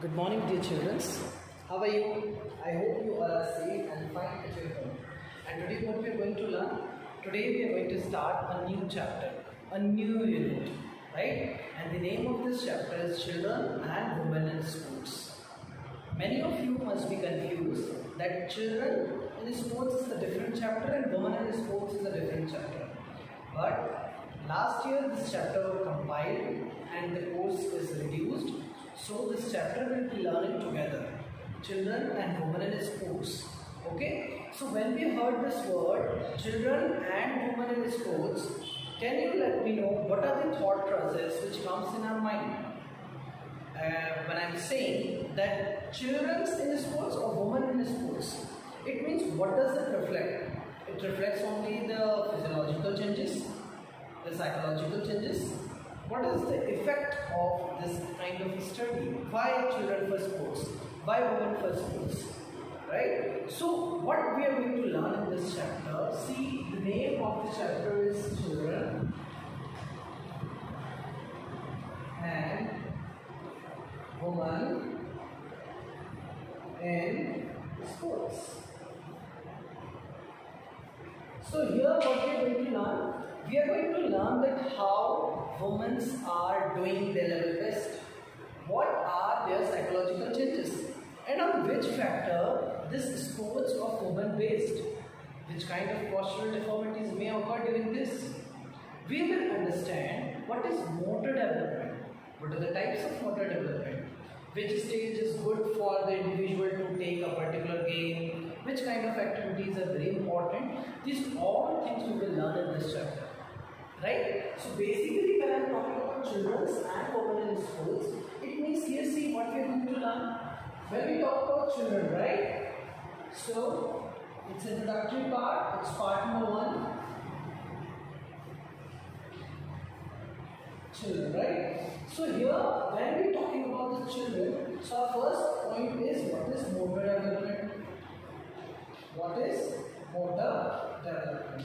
Good morning, dear children. How are you? I hope you all are safe and fine at your home. And today, what we are going to learn? Today, we are going to start a new chapter, a new unit, right? And the name of this chapter is Children and Women in Sports. Many of you must be confused that children in sports is a different chapter and women in sports is a different chapter. But last year, this chapter was compiled and the course is reduced. So this chapter will be learning together, children and women in sports. Okay. So when we heard this word, children and women in sports, can you let me know what are the thought process which comes in our mind? When I'm saying that children in sports or women in sports, it means what does it reflect? It reflects only the physiological changes, the psychological changes. What is the effect of this kind of study? Why children for sports? Why women for sports? Right? So what we are going to learn in this chapter, see the name of the chapter is Children and Women in Sports. So here what we are going to learn? We are going to learn that how women are doing their level best. What are their psychological changes? And on which factor this sports of women based? Which kind of postural deformities may occur during this? We will understand what is motor development. What are the types of motor development? Which stage is good for the individual to take a particular game? Which kind of activities are very important? These all things we will learn in this chapter. Right? So basically when I am talking about children and women in sports, it means here see what we are going to learn. When we talk about children, right? So it's introductory part, it's part number 1. Children, right? So here when we are talking about the children, so our first point is what is motor development? What is motor development?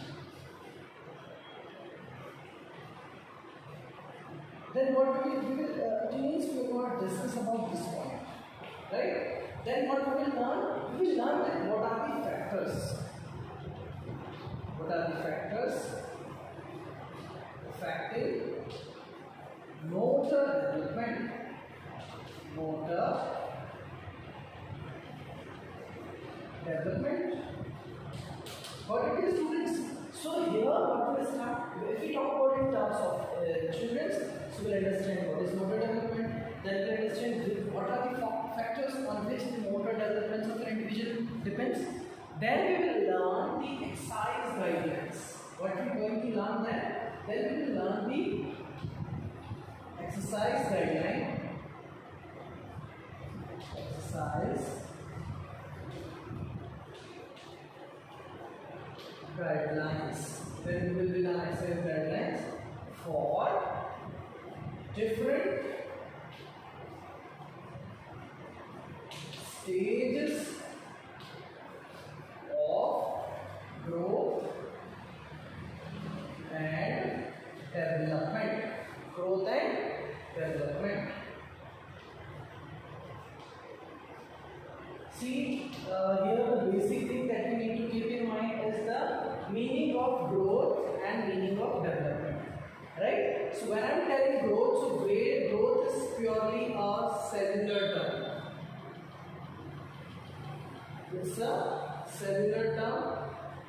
Then what we will it means we will not discuss about this point, right? Then what we will learn? We will learn that what are the factors? What are the factors affecting motor development? Motor development. What it is, students? So here what we will start. If we talk about in terms of children, so we'll understand what is motor development. Then we'll understand what are the factors on which the motor development of an individual depends. Then we will learn the exercise guidelines. What we are going to learn then? Then we will learn the exercise guideline. Exercise guidelines. Then we will learn exercise guidelines for different stages of growth and development. Growth and development. See, here the basic thing that we need to keep in mind is the meaning of growth and meaning of development. Right? So when I am telling growth, so growth is purely a cellular term. It's a cellular term,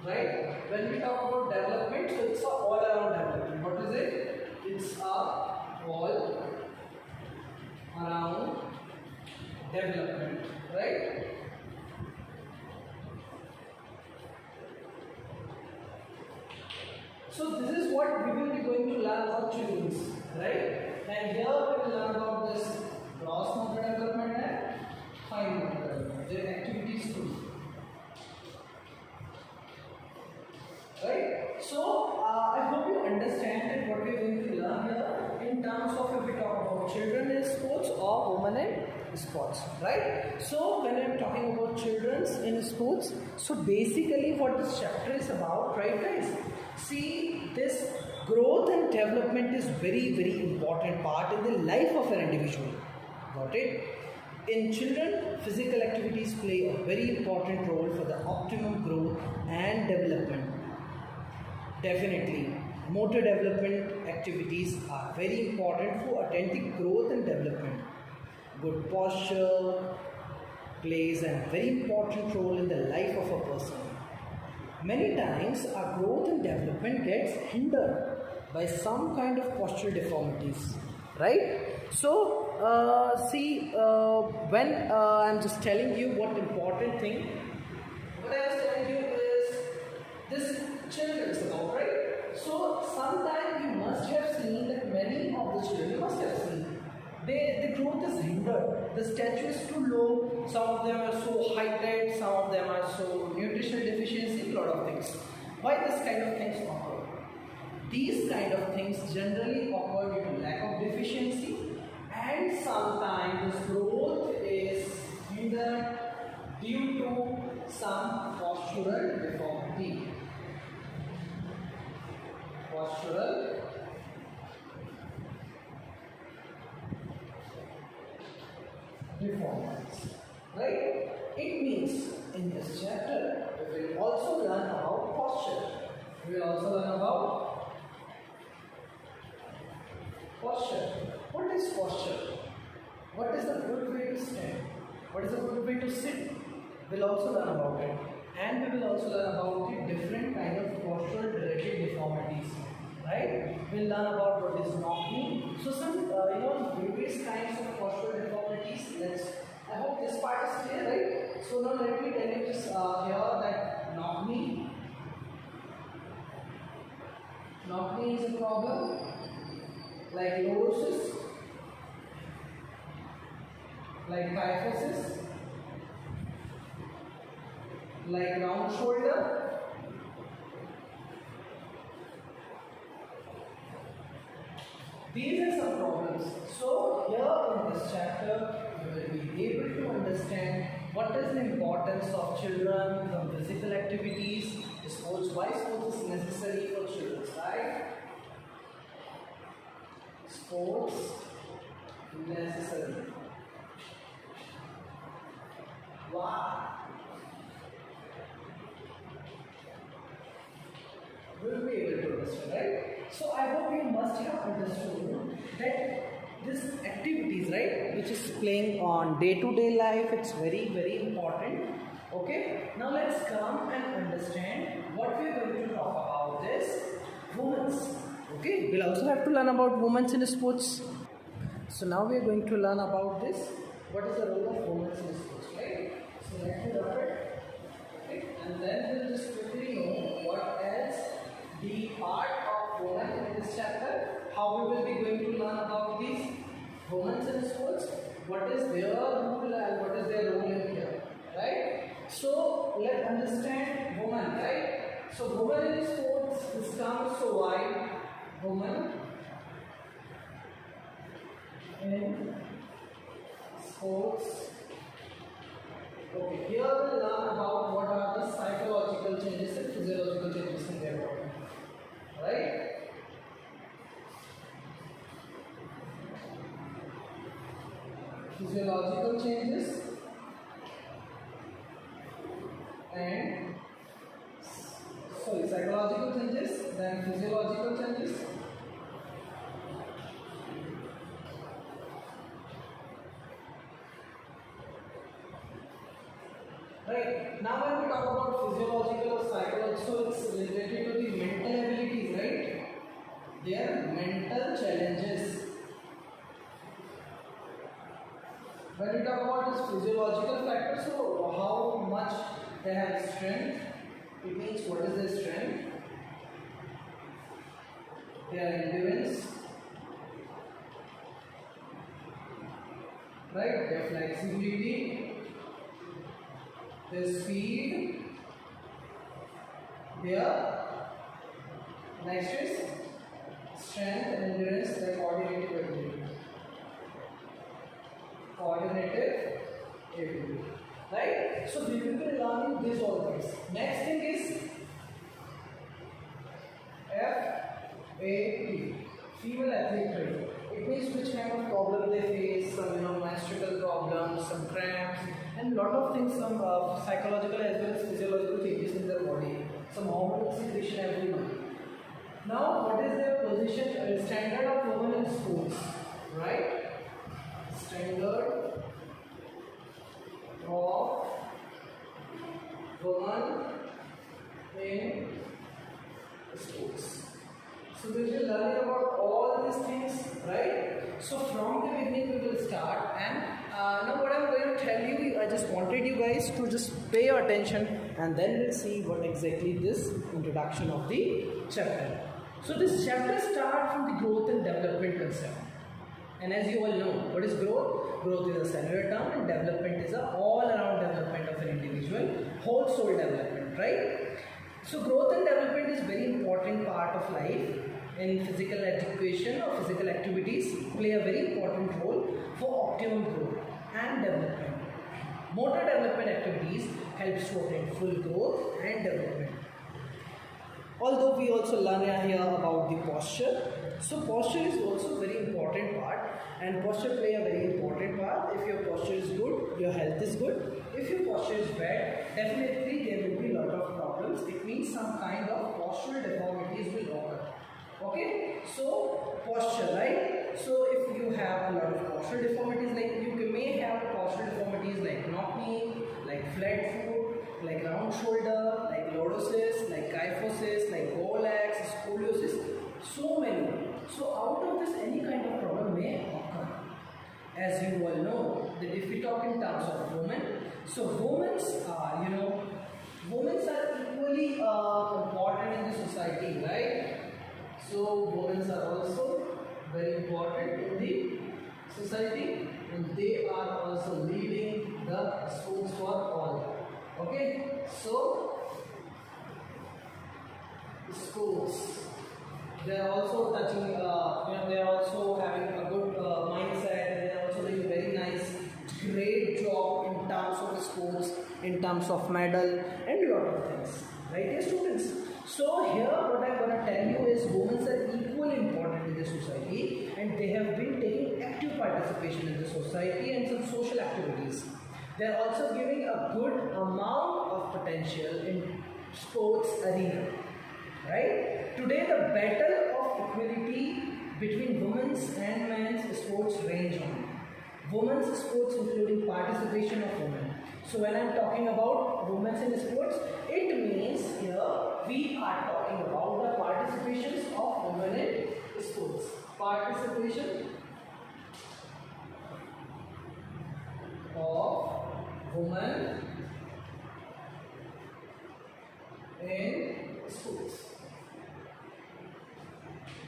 right? When we talk about development, so it's a all around development. What is it? It's a all around development, right? So this is what we will be going to learn about children, right? And here we will learn about this gross motor development and fine motor development. Their activities too. Right? So I hope you understand that what we are going to learn here in terms of if we talk about children in sports or women in sports, right? So when I am talking about children in sports, so basically what this chapter is about, right guys? See, this growth and development is very important part in the life of an individual. Got it? In children, physical activities play a very important role for the optimum growth and development. Definitely, motor development activities are very important for authentic growth and development. Good posture plays a very important role in the life of a person. Many times, our growth and development gets hindered by some kind of postural deformities, right? So, when I'm just telling you what important thing, what I was telling you is this children's about, right? So, sometime you must have seen that many of the children, you must have seen, the growth is hindered. The statue is too low. Some of them are so heighted. Some of them are so nutritional deficiency. A lot of things. Why this kind of things occur? These kind of things generally occur due to lack of deficiency, and sometimes this growth is hindered due to some postural deformity. Postural deformities, right? It means in this chapter we will also learn about posture. We will also learn about posture. What is posture? What is the good way to stand? What is the good way to sit? We will also learn about it. And we will also learn about the different kind of postural related deformities. Right? We will learn about what is knock-knee. So some various kinds of postural deformities. I hope this part is clear, right? So now let me tell you just here that knock-knee. Knock-knee is a problem. Like lordosis, like kyphosis, like round shoulder, these are some problems. So here in this chapter you will be able to understand what is the importance of children from physical activities, sports, why sports is necessary for children, right? Sports necessary. Why? Will be able to understand, right? So I hope you must have understood that this activities, right, which is playing on day-to-day life, it's very, very important. Okay. Now let's come and understand what we are going to talk about this women's. Okay, we'll also have to learn about women in sports. So now we are going to learn about this. What is the role of women in sports, right? So let me rub it. Okay, and then we'll just quickly know what else the part of women in this chapter. How we will be going to learn about these women in sports. What is their role and what is their role in here, right? So let's understand women, right? So women in sports is comes so why? Women in sports. Okay, here we'll learn about what are the psychological changes and physiological changes in their body. Right? Physiological changes and psychological changes, then physiological changes. Right. Now when we talk about physiological or psychological, it's related to the mental abilities, right? Their mental challenges. When we talk about this physiological factor, so how much they have strength, it means what is their strength, their endurance, right? Their flexibility, their speed, their next is strength, endurance, their coordinative ability. Coordinative ability. Right? So we will be learning these all things. Next thing is FAT, female athletic trait. It it means which kind of problem they face, some menstrual problems, some cramps, and lot of things, some psychological as well as physiological changes in their body, some hormonal secretion every month. Now, what is their position? Standard of women in schools, right? Standard of women in schools. So we will learn about all these things, right? So from the beginning we will start, and now what I'm going to tell you, I just wanted you guys to just pay your attention, and then we'll see what exactly this introduction of the chapter. So this chapter starts from the growth and development concept. And as you all know, what is growth? Growth is a cellular term, and development is a all-around development of an individual, whole soul development, right? So growth and development is very important part of life. In physical education or physical activities play a very important role for optimum growth and development. Motor development activities helps to attain full growth and development. Although we also learn here about the posture. So posture is also a very important part, and posture play a very important part. If your posture is good, your health is good. If your posture is bad, definitely there will be a lot of problems. It means some kind of postural deformities will occur. Okay, so posture, right? So if you have a lot of postural deformities, like you may have postural deformities like knock knee, like flat foot, like round shoulder, like lordosis, like kyphosis, like bow legs, scoliosis, so many. So out of this, any kind of problem may occur. As you all know, that if we talk in terms of women, so women are, women are equally important in the society, right? So women are also very important in the society, and they are also leading the schools for all. Okay, so schools, they are also touching, they are also having a good mindset. They are also doing very nice, great job in terms of sports, in terms of medal, and a lot of things, right, dear students? So here what I am going to tell you is women are equally important in the society, and they have been taking active participation in the society and some social activities. They are also giving a good amount of potential in sports arena, right? Today the battle of equality between women's and men's sports range on. Women's sports including participation of women. So when I am talking about women in sports, it means here we are talking about the participations of women in sports. Participation of women in sports.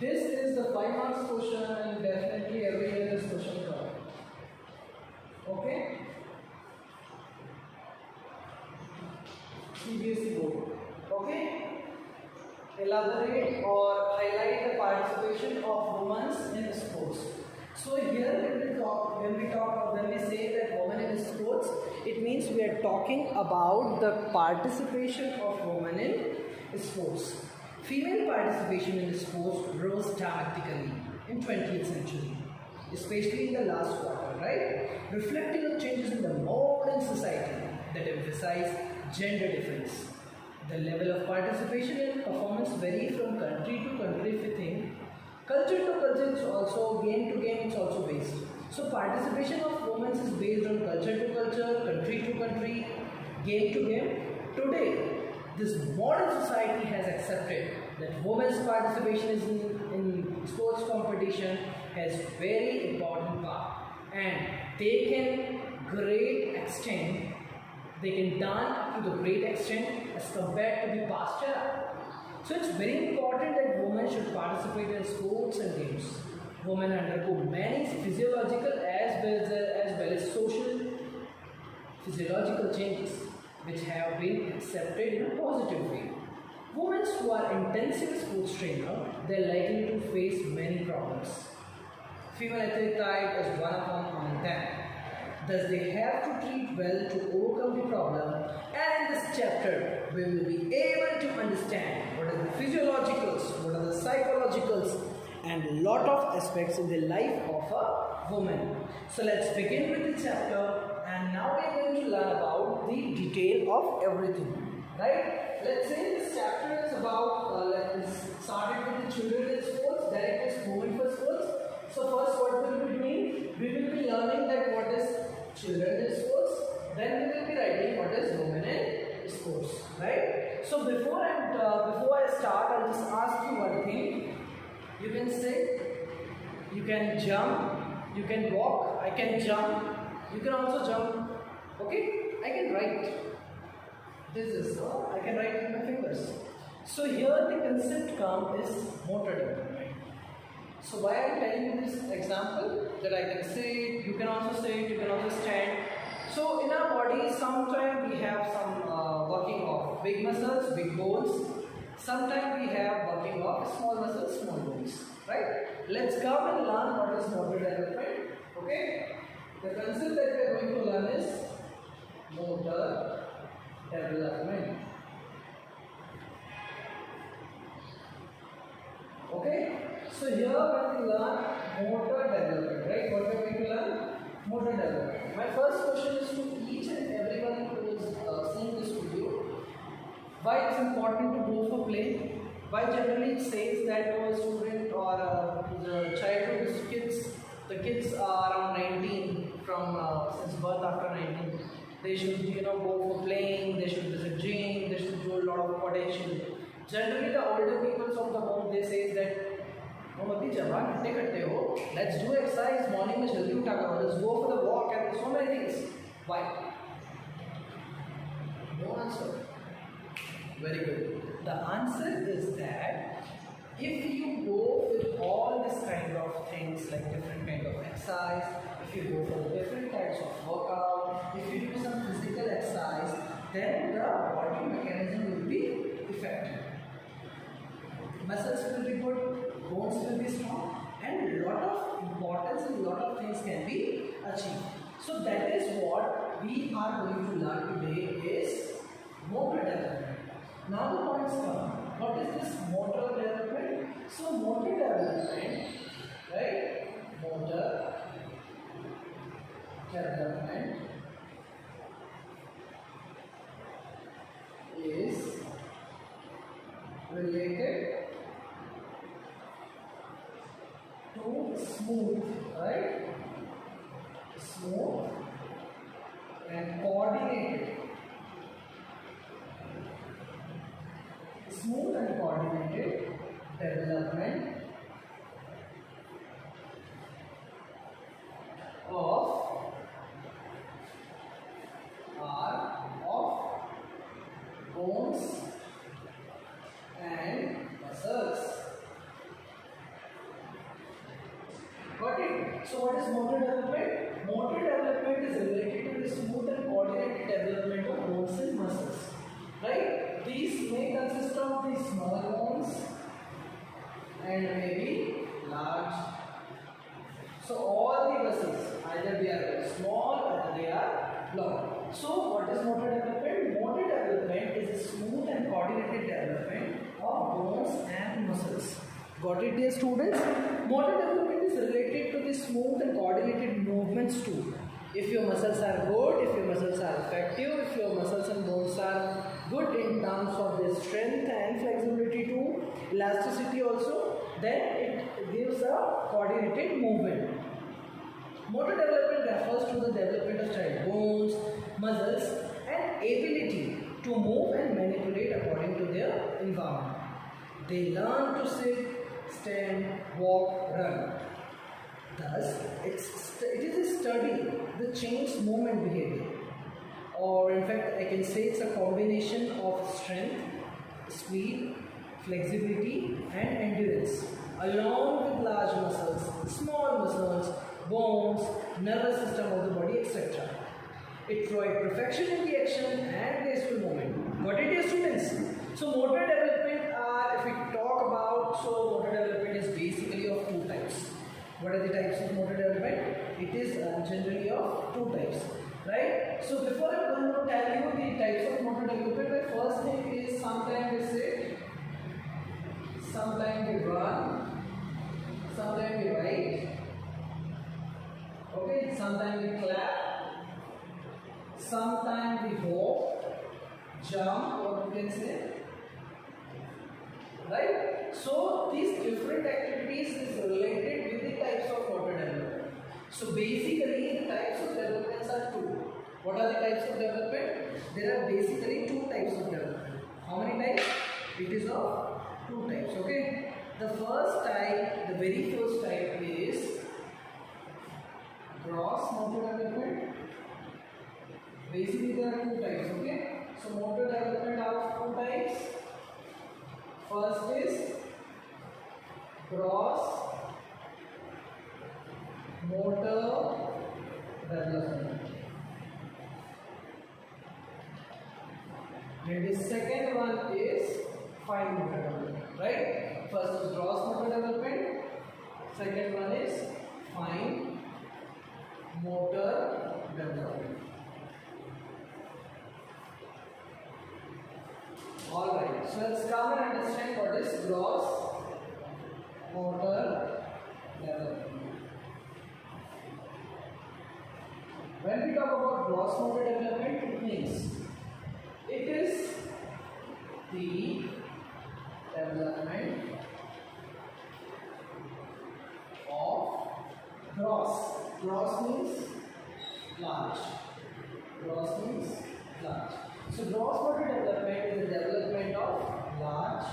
This is the 5 marks question, and definitely every year this question comes. Okay? CBSE board. Okay? Elaborate or highlight the participation of women in sports. So here when we say that women in sports, it means we are talking about the participation of women in sports. Female participation in sports rose dramatically in 20th century, especially in the last quarter, right? Reflecting on changes in the modern society that emphasize gender difference. The level of participation in performance vary from country to country if you think. Culture to culture is also, game to game it's also based. So participation of women is based on culture to culture, country to country, game to game. Today, this modern society has accepted that women's participation is in sports competition has very important part, and they can great extent, they can done up to the great extent as compared to the past era. So it's very important that women should participate in sports and games. Women undergo many physiological as well as social physiological changes which have been accepted in a positive way. Women who are intensive sports trainer, they are likely to face many problems. Female athlete type is one among them. Thus they have to treat well to overcome the problem, and in this chapter we will be able to understand what are the physiologicals, what are the psychologicals, and lot of aspects in the life of a woman. So let's begin with the chapter, and now we are going to learn about the detail of everything, right? Let's say this chapter is about, let's start it with the children in sports, direct movement for sports. So first what will we be doing? We will be learning that what is children in sports, then we will be writing what is women in sports, right? So before I start, I'll just ask you one thing. You can say, you can jump, you can walk, I can jump, you can also jump, okay? I can write. This is, I can write with my fingers. So here the concept term is motor development. So why I am telling you this example, that I can sit, you can also sit, you can also stand. So in our body, sometimes we have some working of big muscles, big bones. Sometimes we have working of small muscles, small bones. Right? Let's come and learn what is motor development. Okay? The concept that we are going to learn is motor development. Okay? So here when we learn motor development, right? What we are going to learn? Motor development. My first question is to each and everyone who is seeing this video. Why it's important to go for play? Why generally it says that a student or the childhood kids, the kids are around 19 from since birth after 19. They should go for playing, they should visit gym, they should do a lot of potential. Generally the older people from the home, they say that let's do exercise, morning mein jaldi utha karo, let's go for the walk and so many things. Why? No answer. Very good. The answer is that if you go with all this kind of things like different kind of exercise, if you go for different types of workout, if you do some physical exercise, then the body mechanism will be effective. Muscles will be good, bones will be strong, and a lot of importance and a lot of things can be achieved. So that is what we are going to learn today is motor development. Now the points come. What is this motor development? So motor development, right? Motor development is related to smooth, right? Smooth and coordinated. Smooth and coordinated development of bones and muscles. Got it? So what is motor development? Motor development is related to the smooth and coordinated development of bones and muscles. Right? These may consist of the small bones and maybe large. So all the muscles, either they are small or they are long. So what is motor development? Motor development is a smooth and coordinated development of bones and muscles. Got it, dear students? Motor development is related to the smooth and coordinated movements too. If your muscles are good, if your muscles are effective, if your muscles and bones are good in terms of their strength and flexibility too, elasticity also, then it gives a coordinated movement. Motor development refers to the development of child bones, muscles and ability to move and manipulate according to their environment. They learn to sit, stand, walk, run. Thus, it is a study the changed movement behavior, or in fact I can say it's a combination of strength, speed, flexibility and endurance along with large muscles, small muscles, bones, nervous system of the body, etc. It provides perfection in the action and graceful movement. Got it, dear students? So motor development if we talk about, so motor development is basically of two types. What are the types of motor development? It is generally of two types, right? So before I'm going to tell you the types of motor development, the first thing is sometimes we sit, sometimes we run, sometimes we write, okay, sometimes we clap, sometimes we hop, jump, or you can say, right? So these different activities is related with the types of motor development. So basically the types of developments are two. What are the types of development? There are basically two types of development. How many types? It is of two types, okay? The first type, the very first type is gross motor development. Basically there are two types, okay? So motor development are two types. First is gross motor development. And the second one is fine motor development, right? First is gross motor development, second one is fine motor development. Alright, so let's come and understand what is gross motor development. When we talk about gross motor development, it means it is the development of gross. Gross means large. Gross means large. So gross motor development is the development of large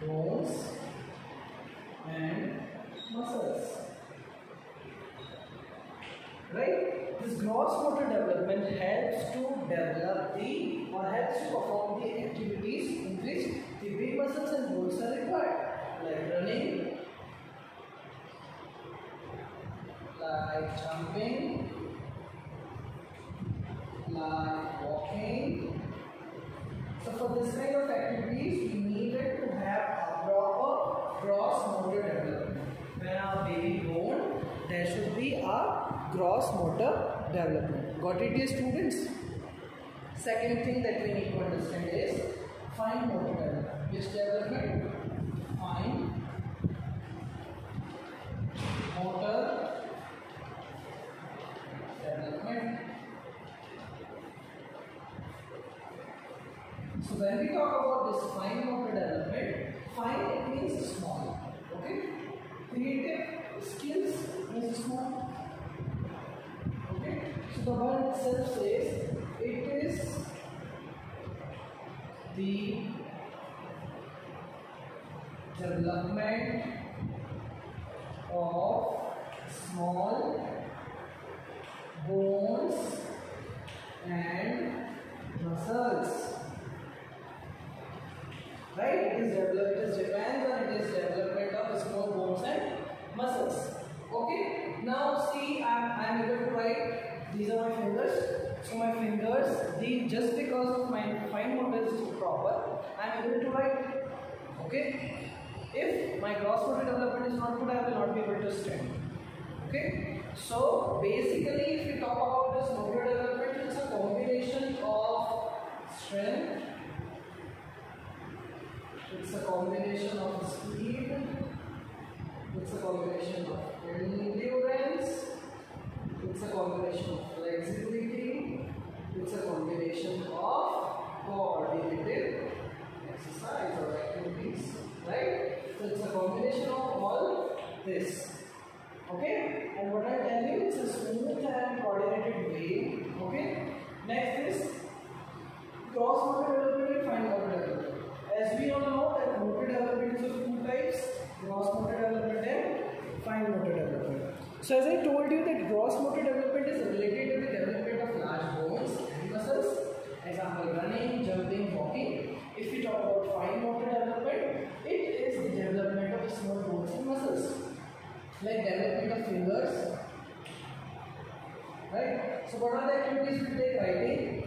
bones and muscles. Right? This gross motor development helps to develop the or helps to perform the activities in which the big muscles and bones are required, like running, like jumping, like walking. So for this kind of activities, we needed to have a proper gross motor development. When our baby born, there should be a gross motor development. Got it, dear students? Second thing that we need to understand is fine motor development. Which development? Fine motor development. So when we talk about this fine motor development, fine it means small. Okay? Creative skills means small. Okay? So the word itself says it is the development of small bones and muscles. Right? It is depends on it is development of small bones and muscles. Okay? Now see, I am able to write. These are my fingers. So my fingers, just because of my fine motor is proper, I am able to write. Okay? If my gross motor development is not good, I will not be able to stand. Okay? So basically, if we talk about this motor development, it's a combination of strength. It's a combination of speed, it's a combination of endurance, it's a combination of flexibility, it's a combination of coordinated exercise or activities, right? So it's a combination of all this. Okay? And what I tell you, it's a smooth and coordinated way. Okay? Next is gross motor development and fine motor development. As we all know that motor development is of two types, gross motor development and fine motor development. So as I told you that gross motor development is related to the development of large bones and muscles. Example, running, jumping, walking. If we talk about fine motor development, it is the development of small bones and muscles. Like development of fingers. Right? So what are the activities we take? Writing.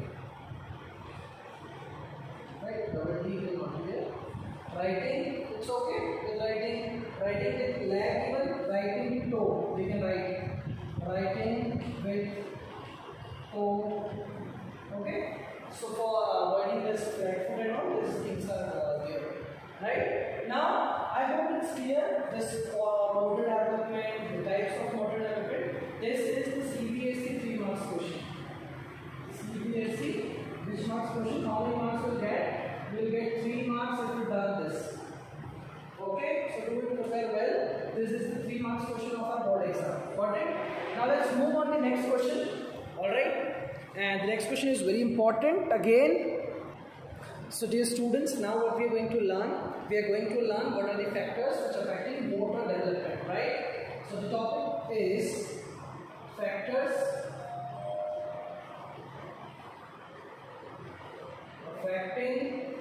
Right, double T will not be there. Writing, it's okay with writing with leg, even writing with toe. We can write writing with toe. Okay, so for avoiding this flat foot and all, these things are there. Right now, I hope it's clear. here, this motor development, the types of motor development, this is the CBSE 3 marks question. CBSE, which marks question? How many marks will get? You will get 3 marks if you done this. Okay, so do it prepare well. This is the 3 marks question of our board exam. Got it? Now let's move on to the next question. Alright, and the next question is very important again. So dear students, now what we are going to learn? We are going to learn what are the factors which are affecting motor development, right? So the topic is factors affecting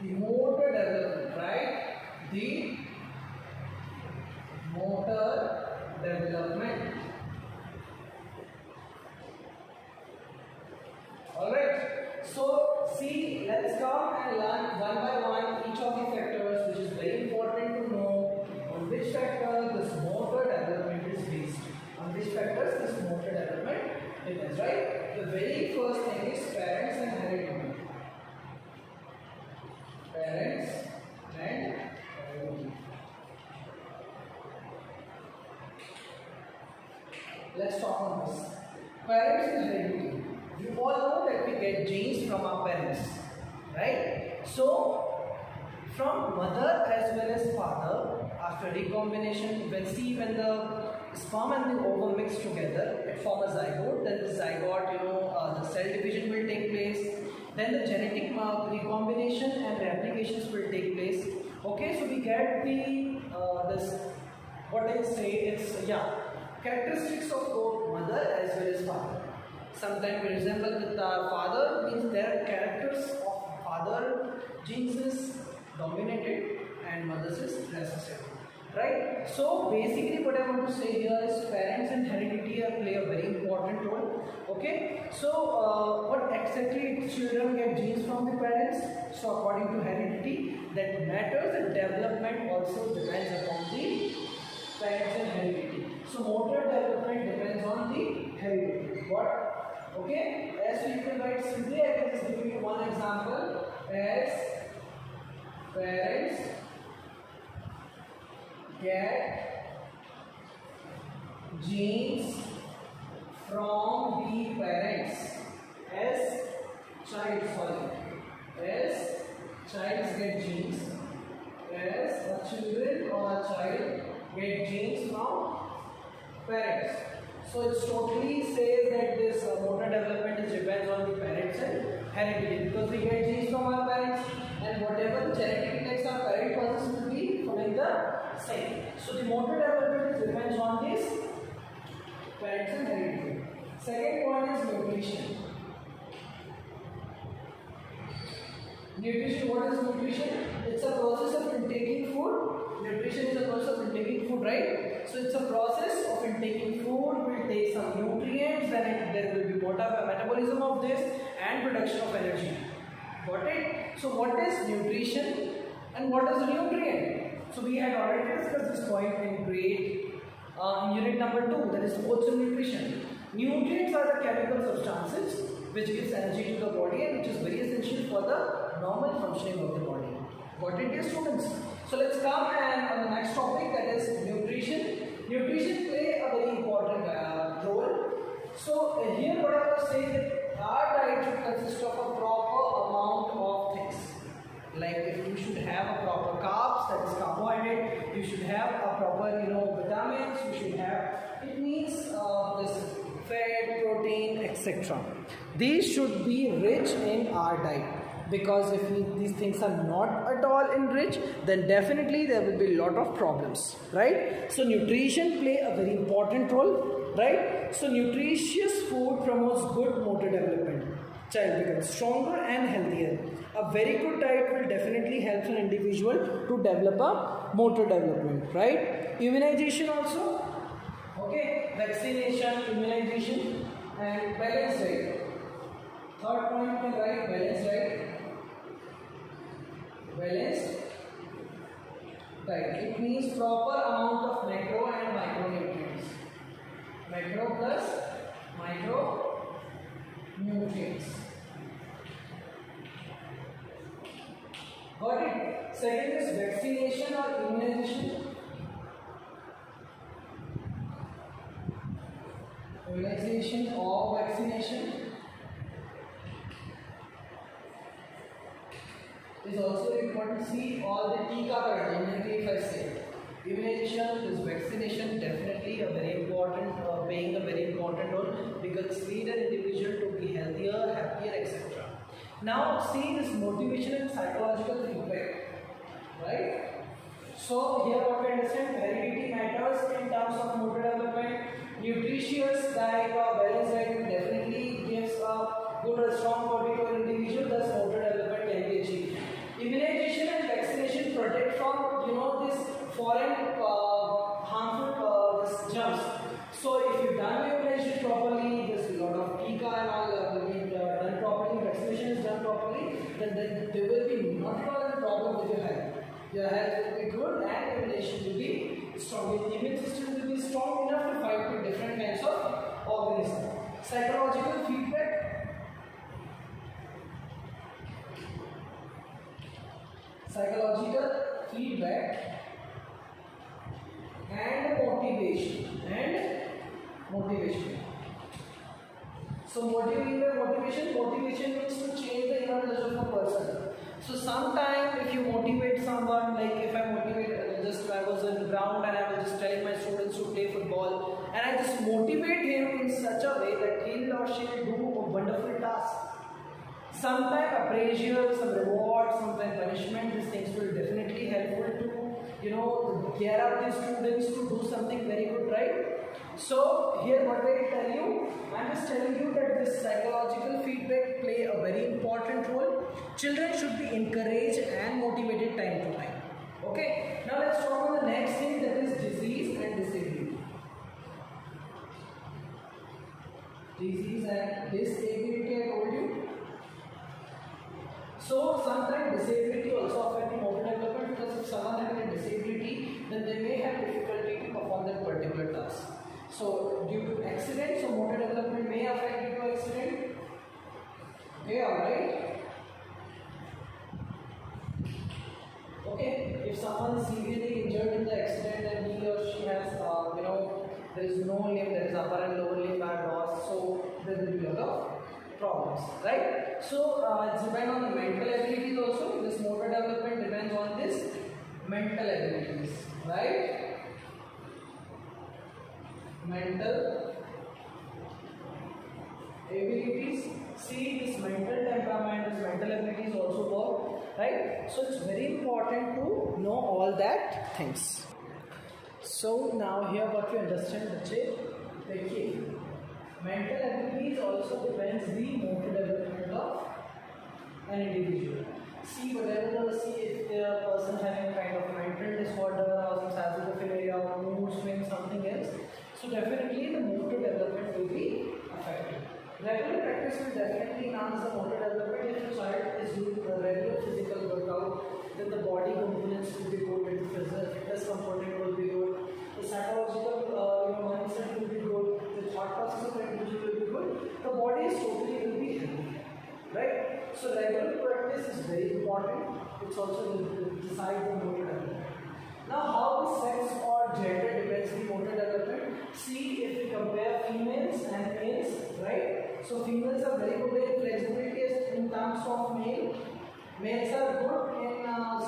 the motor development, right? The motor development. Alright, so see, let's come and learn one by one each of the factors, which is very important to know on which factor this motor development is based. On which factors this motor development depends, right? The very first thing is parents and heredity. Parents and heredity. Let's talk on this. Parents and heredity. You all know that we get genes from our parents, right? So, from mother as well as father, after recombination, when the sperm and the ovum mix together, it forms a zygote. Then the zygote, the cell division will take place. Then the genetic recombination and replications will take place. Okay, so we get the characteristics of both mother as well as father. Sometimes we resemble with our father, means their characters of father genes is dominated and mother's is recessive. Right? So basically what I want to say here is parents and heredity play a very important role. Okay? So what exactly children get genes from the parents? So according to heredity, that matters, the development also depends upon the parents and heredity. So motor development depends on the heredity. What? Okay, as we can write simply, I can just give you one example. As parents get genes from the parents, as child get genes, as a children or a child get genes from parents. So it totally says that this motor development depends on the parents and heredity, because we get genes from our parents, and whatever the genetic index our parent possesses will be following the same. So the motor development depends on this parents and heredity. Second point is nutrition. Nutrition, what is nutrition? It's a process of intaking food. Nutrition is a process of intaking food, right? So it's a process of intaking food. We'll take some nutrients, then there will be metabolism of this and production of energy. Got it? So what is nutrition and what is a nutrient? So we had already discussed this point in grade in unit number 2, that is sports and nutrition. Nutrients are the chemical substances which gives energy to the body and which is very essential for the normal functioning of the body. Got it, dear students? So let's come and on the next topic, that is nutrition. Nutrition play a very important role. So here what I was saying, that our diet should consist of a proper amount of things. Like if you should have a proper carbs, that is carbohydrate, you should have a proper vitamins, you should have, it means this fat, protein, etc. These should be rich in our diet. Because if these things are not at all enriched, then definitely there will be a lot of problems, right? So nutrition play a very important role, right? So nutritious food promotes good motor development. Child becomes stronger and healthier. A very good diet will definitely help an individual to develop a motor development, right? Immunization also, okay, vaccination, immunization, and balanced diet. Third point, you can write balanced diet. Balanced diet. It means proper amount of macro and micronutrients. Macro plus micronutrients. Got it? or immunization? Immunization or vaccination is also important. See all the tika card, if I say immunization, this vaccination definitely a very important, playing a very important role because lead an individual to be healthier, happier, etc. Now see this motivation and psychological feedback, right? So here what we understand, heredity matters in terms of motor development. Nutritious diet or balanced diet definitely gives a good or strong body to an individual, thus motor development can be achieved. Immunization and vaccination protect from this foreign harmful germs. So if you done immunization properly, there's a lot of tika and all will be done properly, vaccination is done properly, then there will be not at all a problem with your health. Your health will be good and immunization will be strong. Your immune system will be strong enough to fight with different kinds of organisms. Psychological feedback. Psychological feedback and motivation. So motivation means to change the inner nature of a person. So sometimes if you motivate someone, like if I motivate, I was in the ground and I was just telling my students to play football, and I just motivate him in such a way that he or she will do a wonderful task. Sometimes appraisal, some reward, sometimes punishment, these things will definitely helpful to gear up the students to do something very good, right? So here what I tell you, I am just telling you that this psychological feedback play a very important role. Children should be encouraged and motivated time to time. Okay, now let's talk about the next thing, that is disease and disability. Disease and disability, I told you. So sometimes disability also affect the motor development, because if someone has a disability, then they may have difficulty to perform that particular task. So due to accident, so motor development may affect due to accident. Okay, alright. Okay, if someone is severely injured in the accident and he or she has, there is no limb, that is upper and lower limb are lost, so there will be a lot of problems, right? So it depends on the mental abilities also. This motor development depends on this mental abilities, right? Mental abilities. See, this mental temperament, this mental abilities also work, right? So it's very important to know all that things. So now here what you understand, the mental abilities also depends the motor development of an individual. See, if the person having kind of mental disorder or some schizophrenia or mood swing, something else, so definitely the motor development will be affected. Regular practice will definitely enhance the motor development. If the child is doing a regular physical workout, then the body components will be good, the fitness component will be good, the psychological mindset will be good, the thought process of the individual will be good, the body is totally will be healthy, right? So regular practice is very important. It's also will decide the motor development. Now how the sex or gender depends the motor development. See, if we compare females and males, right? So females are very good in flexibility in terms of male. Males are good in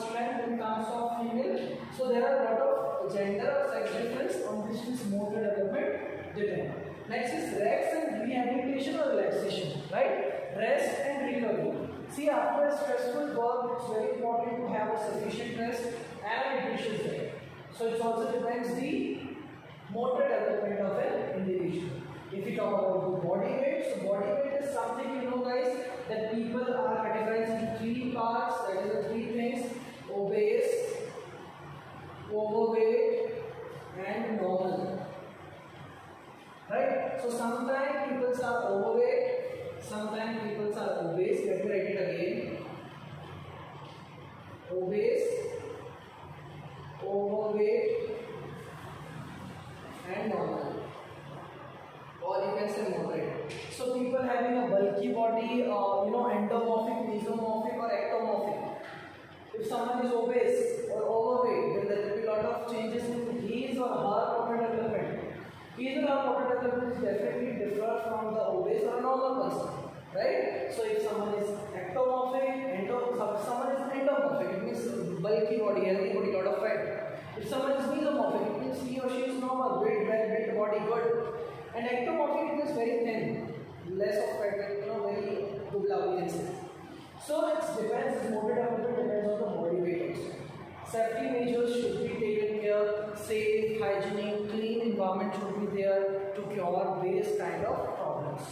strength in terms of female. So there are a lot of gender or sex difference on which this motor development depends. Next is rest and rehabilitation or relaxation, right? Rest and recovery. See, after a stressful work, it's very important to have a sufficient rest and nutritious diet. So it also depends the motor development of an individual. If we talk about the body weight, so body weight is something guys, that people are categorized into three parts, that is the three things: obese, overweight, and normal. Right? So sometimes people are overweight, sometimes people are obese. Let me write it again. Obese, overweight, and normal. Or you can say moderate. So people having a bulky body, endomorphic, mesomorphic, or ectomorphic. If someone is obese or overweight, then there will be a lot of changes in his or her motor development. His or her motor development is definitely differ from the obese or normal person, right? So if someone is ectomorphic, someone is endomorphic, it means bulky body, healthy body, lot of fat. If someone is mesomorphic, it means he or she is normal, built well, built body, good. And ectomorphic, it means very thin, less of fat, very dubla, we can say. So it depends, motor development depends on the body weight also. Safety measures should be taken care, safe, hygienic, clean environment should be there to cure various kind of problems.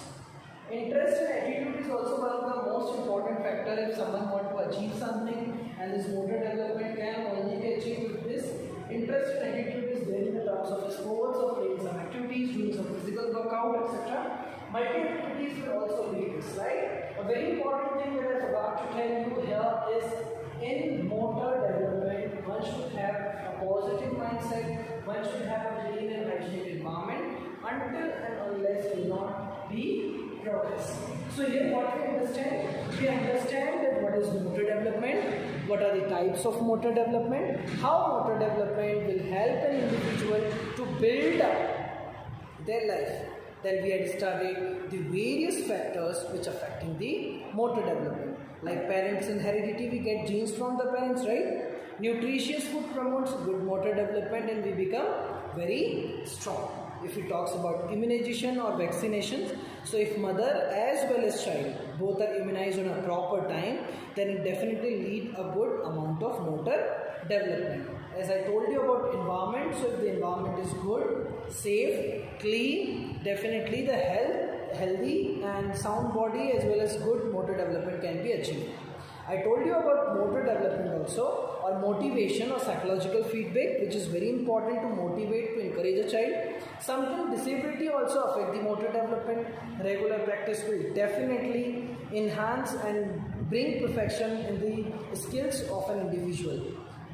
Interest and attitude is also one of the most important factor if someone wants to achieve something, and this motor development can only be achieved with this. Interest and attitude is there in the terms of sports or playing some activities, doing some physical workout, etc. Multi-activities will also lead this, right? A very important thing that I forgot to tell you here is in motor development, one should have a positive mindset, one should have a clean and hygienic environment until and unless you not be progress. So here what we understand that what is motor development, what are the types of motor development, how motor development will help an individual to build up their life. Then we had studied the various factors which affecting the motor development. Like parents and heredity, we get genes from the parents, right? Nutritious food promotes good motor development and we become very strong. If he talks about immunization or vaccinations, so if mother as well as child both are immunized on a proper time, then it definitely lead a good amount of motor development. As I told you about environment, so if the environment is good, safe, clean, definitely the healthy and sound body as well as good motor development can be achieved. I told you about motor development also, or motivation or psychological feedback, which is very important to motivate, to encourage a child. Sometimes disability also affect the motor development. Regular practice will definitely enhance and bring perfection in the skills of an individual.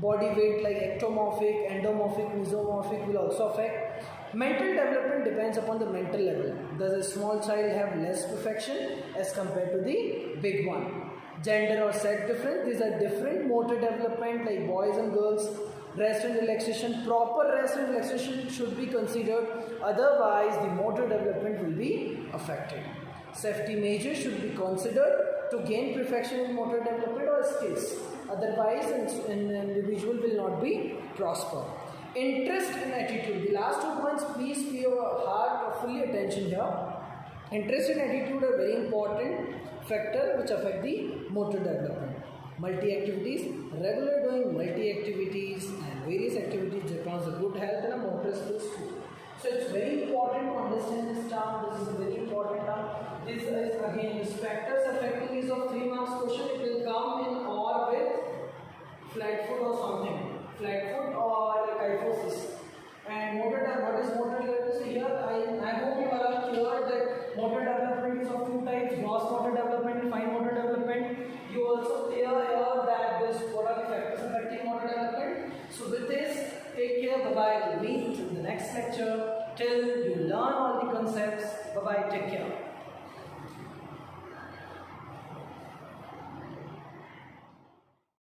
Body weight like ectomorphic, endomorphic, mesomorphic will also affect. Mental development depends upon the mental level. Does a small child have less perfection as compared to the big one? Gender or sex difference, these are different motor development like boys and girls. Rest and relaxation, proper rest and relaxation should be considered, otherwise the motor development will be affected. Safety measures should be considered to gain perfection in motor development or skills, otherwise an individual will not be prosper. Interest and attitude, the last 2 points, please pay your heart or fully attention here. Interest and attitude are very important factor which affect the motor development. Multi-activities, regular doing multi-activities and various activities depends on good health and a motor skills too. So it's very important to understand this term. This is a very important term. This is again factors affecting is of 3 marks question. It will come in or with flat foot or something. Flat foot or kyphosis. And motor development, what is motor development? So here I hope you are clear that motor development is of 2 types, gross motor development and fine motor development. You also clear here that this what are the factors affecting motor development. So with this, take care, bye bye. We'll meet in the next lecture. Till you learn all the concepts, bye bye, take care.